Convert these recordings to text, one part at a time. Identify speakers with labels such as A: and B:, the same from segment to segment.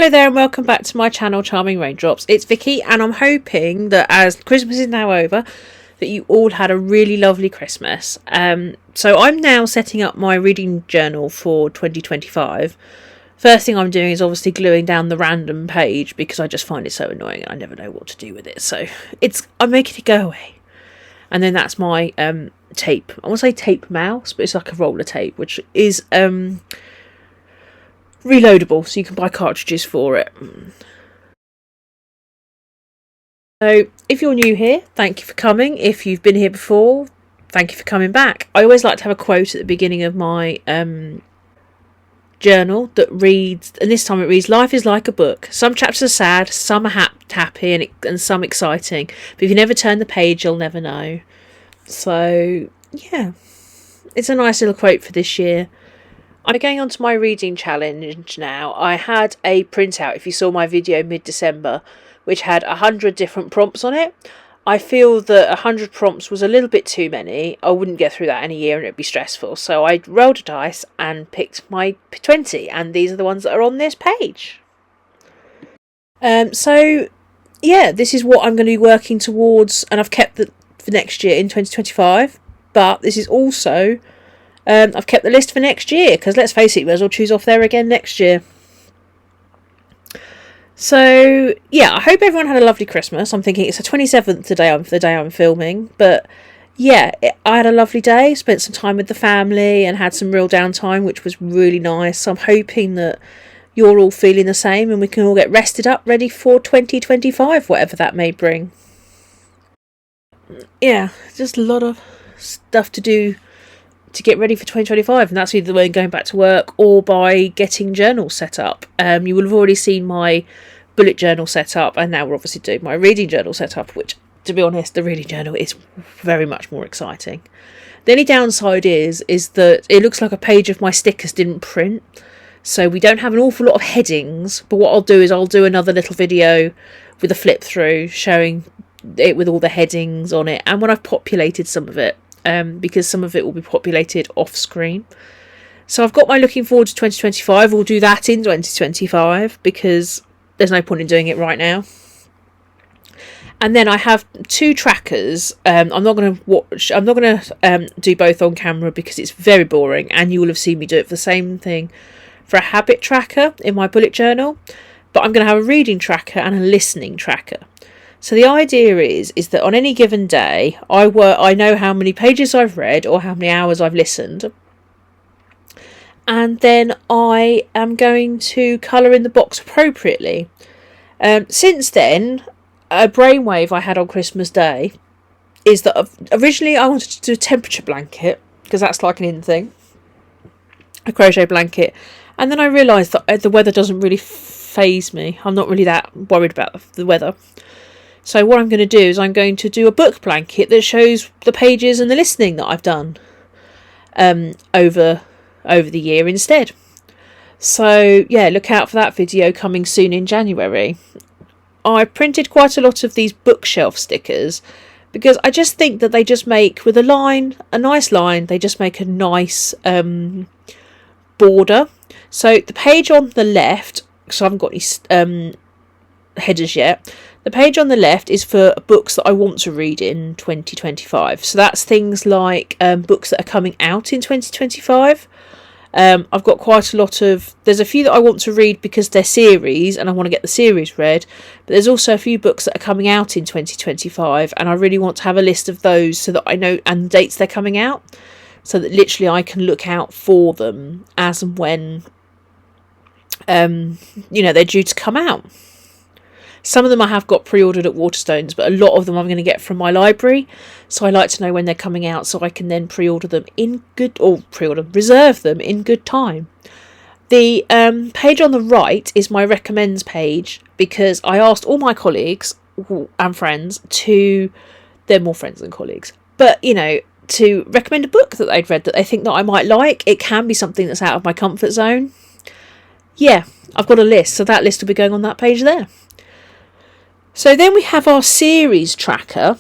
A: Hello there and welcome back to my channel Charming Raindrops. It's Vicky and I'm hoping that as Christmas is now over that you all had a really lovely Christmas. So I'm now setting up my reading journal for 2025. First thing I'm doing is obviously gluing down the random page because I just find it so annoying and I never know what to do with it. So I'm making it go away. And then that's my tape. I want to say tape mouse, but it's like a roller tape, which is reloadable, so you can buy cartridges for it. So if you're new here, thank you for coming. If you've been here before, thank you for coming back. I always like to have a quote at the beginning of my journal that reads, and this time it reads, "Life is like a book. Some chapters are sad, some are happy and some exciting. But if you never turn the page, you'll never know." So yeah, it's a nice little quote for this year. I'm going on to my reading challenge now. I had a printout, if you saw my video mid-December, which had 100 different prompts on it. I feel that 100 prompts was a little bit too many. I wouldn't get through that in a year and it'd be stressful. So I rolled a dice and picked my 20, and these are the ones that are on this page. So yeah, this is what I'm going to be working towards, and I've kept that for next year in 2025. But this is also... I've kept the list for next year because let's face it, we may as well choose off there again next year. So yeah, I hope everyone had a lovely Christmas. I'm thinking it's the 27th today, the day I'm filming, but yeah, I had a lovely day. Spent some time with the family and had some real downtime, which was really nice. So I'm hoping that you're all feeling the same and we can all get rested up, ready for 2025, whatever that may bring. Yeah, just a lot of stuff to do to get ready for 2025, and that's either by going back to work or by getting journals set up. You will have already seen my bullet journal set up, and now we're obviously doing my reading journal set up, which, to be honest, the reading journal is very much more exciting. The only downside is that it looks like a page of my stickers didn't print, so we don't have an awful lot of headings, but what I'll do is I'll do another little video with a flip through showing it with all the headings on it, and when I've populated some of it, because some of it will be populated off screen. So I've got my looking forward to 2025. We'll do that in 2025 because there's no point in doing it right now. And then I have two trackers. I'm not going to do both on camera because it's very boring, and you will have seen me do it for the same thing for a habit tracker in my bullet journal. But I'm going to have a reading tracker and a listening tracker. So the idea is that on any given day, I know how many pages I've read or how many hours I've listened. And then I am going to colour in the box appropriately. Since then, a brainwave I had on Christmas Day is that originally I wanted to do a temperature blanket, because that's like an in thing. A crochet blanket. And then I realised that the weather doesn't really faze me. I'm not really that worried about the weather. So what I'm going to do is I'm going to do a book blanket that shows the pages and the listening that I've done over the year instead. So yeah, look out for that video coming soon in January. I printed quite a lot of these bookshelf stickers because I just think that they just make, with a nice line, they just make a nice border. So the page on the left, so I haven't got any headers yet. The page on the left is for books that I want to read in 2025. So that's things like books that are coming out in 2025. I've got quite a lot of... There's a few that I want to read because they're series and I want to get the series read. But there's also a few books that are coming out in 2025 and I really want to have a list of those so that I know, and the dates they're coming out, so that literally I can look out for them as and when they're due to come out. Some of them I have got pre-ordered at Waterstones, but a lot of them I'm going to get from my library. So I like to know when they're coming out so I can then reserve them in good time. The page on the right is my recommends page because I asked all my colleagues and friends they're more friends than colleagues, but to recommend a book that they'd read that they think that I might like. It can be something that's out of my comfort zone. Yeah, I've got a list, so that list will be going on that page there. So then we have our series tracker.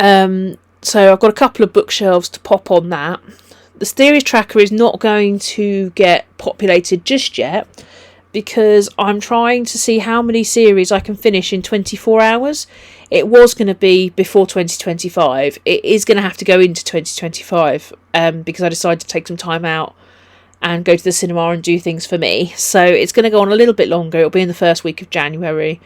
A: So I've got a couple of bookshelves to pop on that. The series tracker is not going to get populated just yet because I'm trying to see how many series I can finish in 24 hours. It was going to be before 2025. It is going to have to go into 2025 because I decided to take some time out and go to the cinema and do things for me. So it's going to go on a little bit longer. It'll be in the first week of January.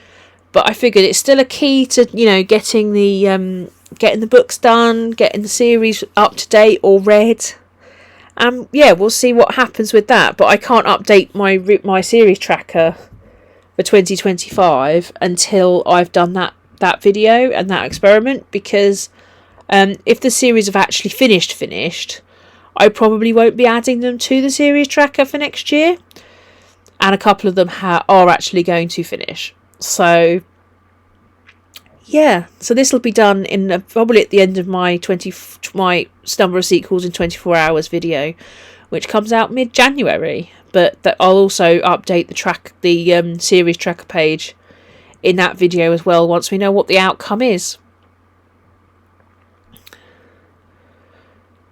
A: But I figured it's still a key to, getting the books done, getting the series up to date or read. We'll see what happens with that. But I can't update my series tracker for 2025 until I've done that video and that experiment, because if the series have actually finished, I probably won't be adding them to the series tracker for next year, and a couple of them are actually going to finish. So so this will be done in probably at the end of my number of sequels in 24 hours video, which comes out mid-January. But that I'll also update the series tracker page in that video as well once we know what the outcome is.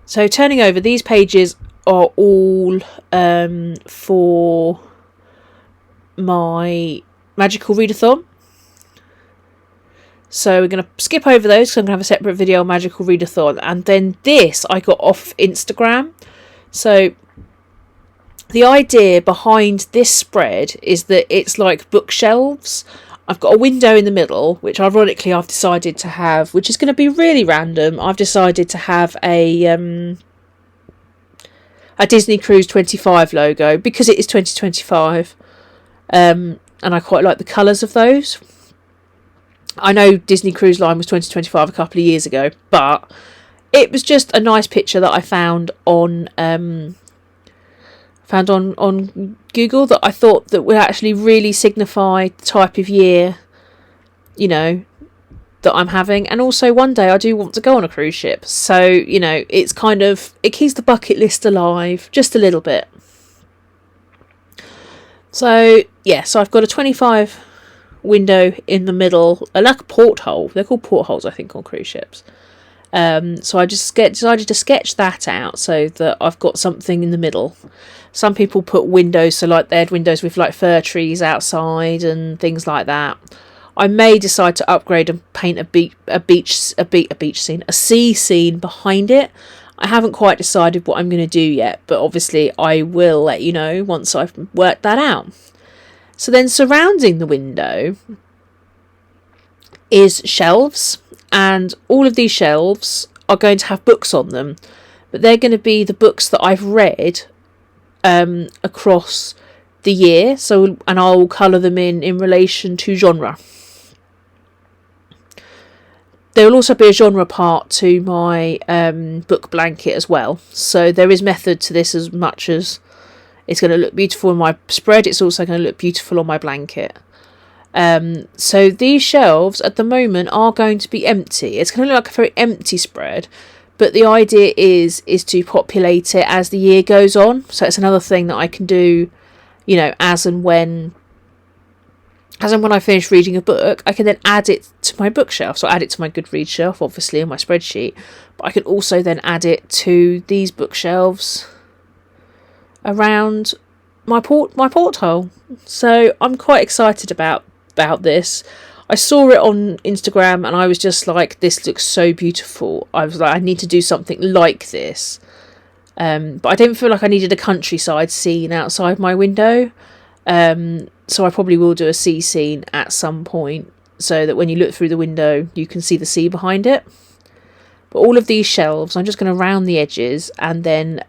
A: So turning over, these pages are all for my Magical Readathon. So we're going to skip over those because I'm going to have a separate video on Magical Readathon. And then this I got off Instagram. So the idea behind this spread is that it's like bookshelves. I've got a window in the middle, which ironically I've decided to have, which is going to be really random. I've decided to have a Disney Cruise 25 logo because it is 2025. And I quite like the colours of those. I know Disney Cruise Line was 2025 a couple of years ago, but it was just a nice picture that I found on Google that I thought that would actually really signify the type of year, that I'm having. And also one day I do want to go on a cruise ship. So, it's it keeps the bucket list alive just a little bit. So, so I've got a 25 window in the middle, like a porthole. They're called portholes, I think, on cruise ships. So I just decided to sketch that out so that I've got something in the middle. Some people put windows, so like they had windows with like fir trees outside and things like that. I may decide to upgrade and paint a sea scene behind it. I haven't quite decided what I'm going to do yet, but obviously I will let you know once I've worked that out. So then surrounding the window is shelves, and all of these shelves are going to have books on them, but they're going to be the books that I've read across the year. So, and I'll colour them in relation to genre. There will also be a genre part to my book blanket as well. So there is method to this as much as it's going to look beautiful in my spread. It's also going to look beautiful on my blanket. So these shelves at the moment are going to be empty. It's going to look like a very empty spread, but the idea is to populate it as the year goes on. So it's another thing that I can do, as and when I finish reading a book, I can then add it to my bookshelf. So I add it to my Goodreads shelf, obviously, in my spreadsheet, but I can also then add it to these bookshelves around my porthole. So I'm quite excited about this. I saw it on Instagram and I was just like, this looks so beautiful. I was like, I need to do something like this. But I didn't feel like I needed a countryside scene outside my window. So I probably will do a sea scene at some point so that when you look through the window, you can see the sea behind it. But all of these shelves, I'm just going to round the edges, and then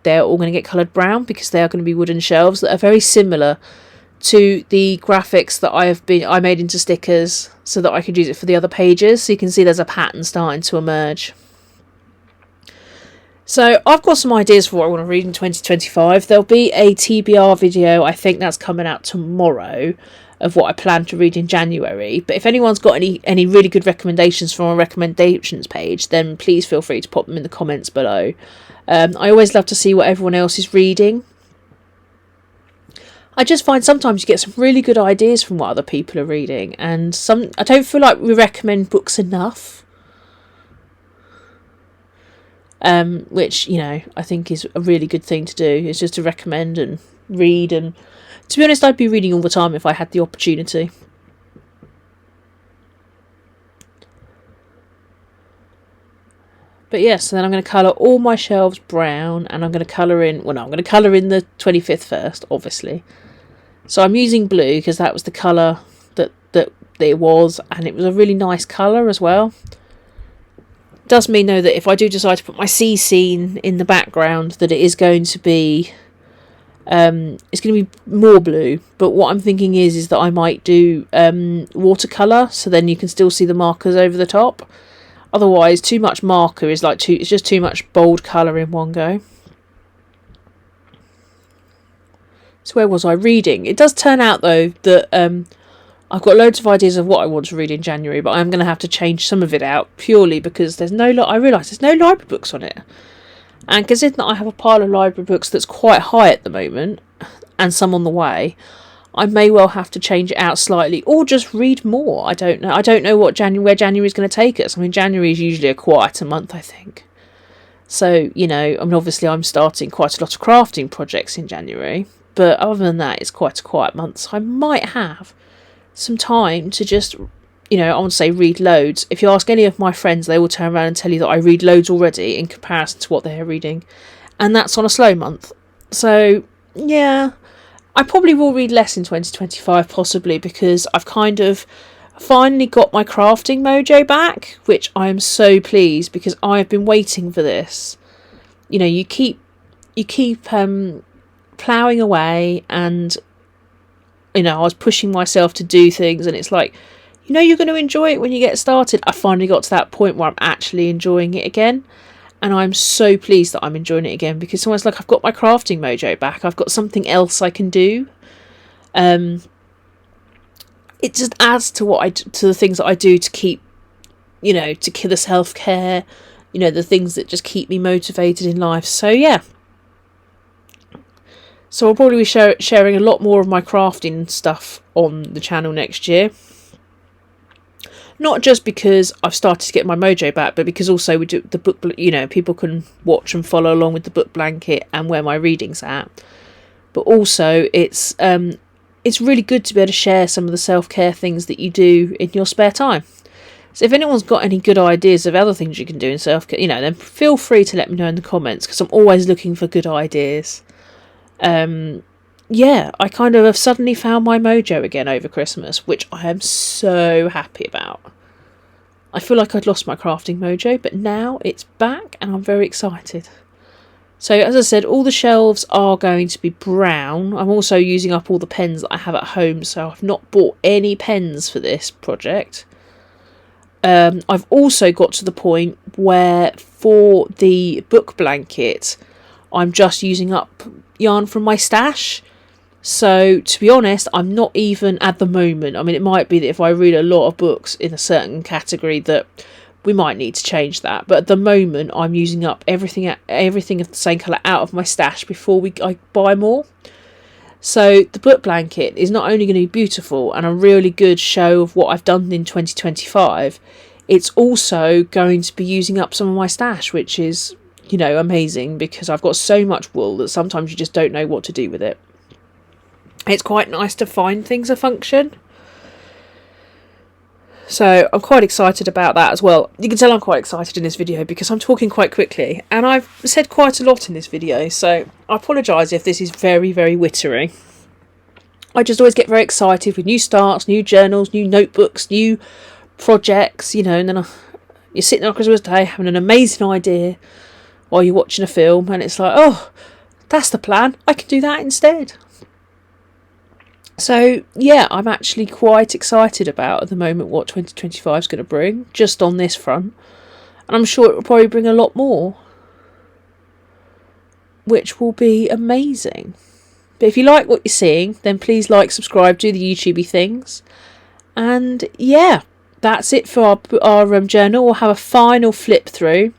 A: they're all going to get coloured brown because they are going to be wooden shelves that are very similar to the graphics that I made into stickers so that I could use it for the other pages. So you can see there's a pattern starting to emerge. So I've got some ideas for what I want to read in 2025. There'll be a TBR video, I think that's coming out tomorrow, of what I plan to read in January. But if anyone's got any really good recommendations from our recommendations page, then please feel free to pop them in the comments below. I always love to see what everyone else is reading. I just find sometimes you get some really good ideas from what other people are reading, and I don't feel like we recommend books enough. Which, I think is a really good thing to do, is just to recommend and read and To be honest, I'd be reading all the time if I had the opportunity. But yes, then I'm going to colour all my shelves brown, and I'm going to colour in, well no, I'm going to colour in the 25th first, obviously. So I'm using blue because that was the colour that it was, and it was a really nice colour as well. It does mean though that if I do decide to put my sea scene in the background, that it is going to be it's going to be more blue. But what I'm thinking is that I might do watercolour, so then you can still see the markers over the top. Otherwise, too much marker is like it's just too much bold colour in one go. So where was I reading? It does turn out though that I've got loads of ideas of what I want to read in January, but I'm going to have to change some of it out purely because I realise there's no library books on it. And considering that I have a pile of library books that's quite high at the moment, and some on the way, I may well have to change it out slightly, or just read more. I don't know. I don't know where January is going to take us. I mean, January is usually a quieter month, I think. So, you know, I mean, obviously I'm starting quite a lot of crafting projects in January, but other than that, it's quite a quiet month. So I might have some time to just, you know, I want to say read loads. If you ask any of my friends, they will turn around and tell you that I read loads already in comparison to what they're reading. And that's on a slow month. So, yeah, I probably will read less in 2025, possibly, because I've kind of finally got my crafting mojo back, which I am so pleased because I've been waiting for this. You know, you keep ploughing away, and you know, I was pushing myself to do things, and it's like, you know, you're going to enjoy it when you get started. I finally got to that point where I'm actually enjoying it again, and I'm so pleased that I'm enjoying it again because it's almost like I've got my crafting mojo back. I've got something else I can do. It just adds to to the things that I do to keep, you know, to kill the self-care, you know, the things that just keep me motivated in life. So yeah. So I'll probably be sharing a lot more of my crafting stuff on the channel next year. Not just because I've started to get my mojo back, but because also we do the book, you know, people can watch and follow along with the book blanket and where my reading's at. But also it's really good to be able to share some of the self-care things that you do in your spare time. So if anyone's got any good ideas of other things you can do in self-care, you know, then feel free to let me know in the comments because I'm always looking for good ideas. Yeah, I kind of have suddenly found my mojo again over Christmas, which I am so happy about. I feel like I'd lost my crafting mojo, but now it's back and I'm very excited. So as I said, all the shelves are going to be brown. I'm also using up all the pens that I have at home, so I've not bought any pens for this project. I've also got to the point where for the book blanket, I'm just using up yarn from my stash. So to be honest, I'm not even at the moment. I mean, it might be that if I read a lot of books in a certain category that we might need to change that. But at the moment, I'm using up everything of the same colour out of my stash before I buy more. So the book blanket is not only going to be beautiful and a really good show of what I've done in 2025, it's also going to be using up some of my stash, which is, you know, amazing because I've got so much wool that sometimes you just don't know what to do with it. It's quite nice to find things a function. So I'm quite excited about that as well. You can tell I'm quite excited in this video because I'm talking quite quickly and I've said quite a lot in this video, so I apologise if this is very, very wittery. I just always get very excited with new starts, new journals, new notebooks, new projects, you know, and then you're sitting on Christmas Day having an amazing idea while you're watching a film and it's like, oh, that's the plan, I can do that instead. So yeah, I'm actually quite excited about at the moment what 2025 is going to bring, just on this front. And I'm sure it will probably bring a lot more, which will be amazing. But if you like what you're seeing, then please like, subscribe, do the YouTubey things. And yeah, that's it for our journal. We'll have a final flip through.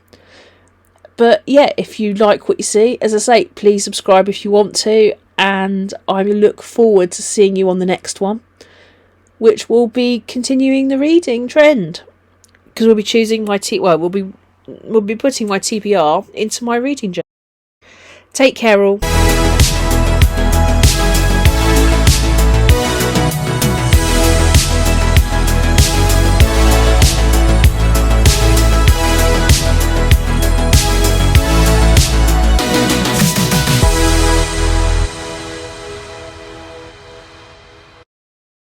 A: But yeah, if you like what you see, as I say, please subscribe if you want to. And I look forward to seeing you on the next one, which will be continuing the reading trend, because we'll be choosing my we'll be putting my TBR into my reading journal. Take care all.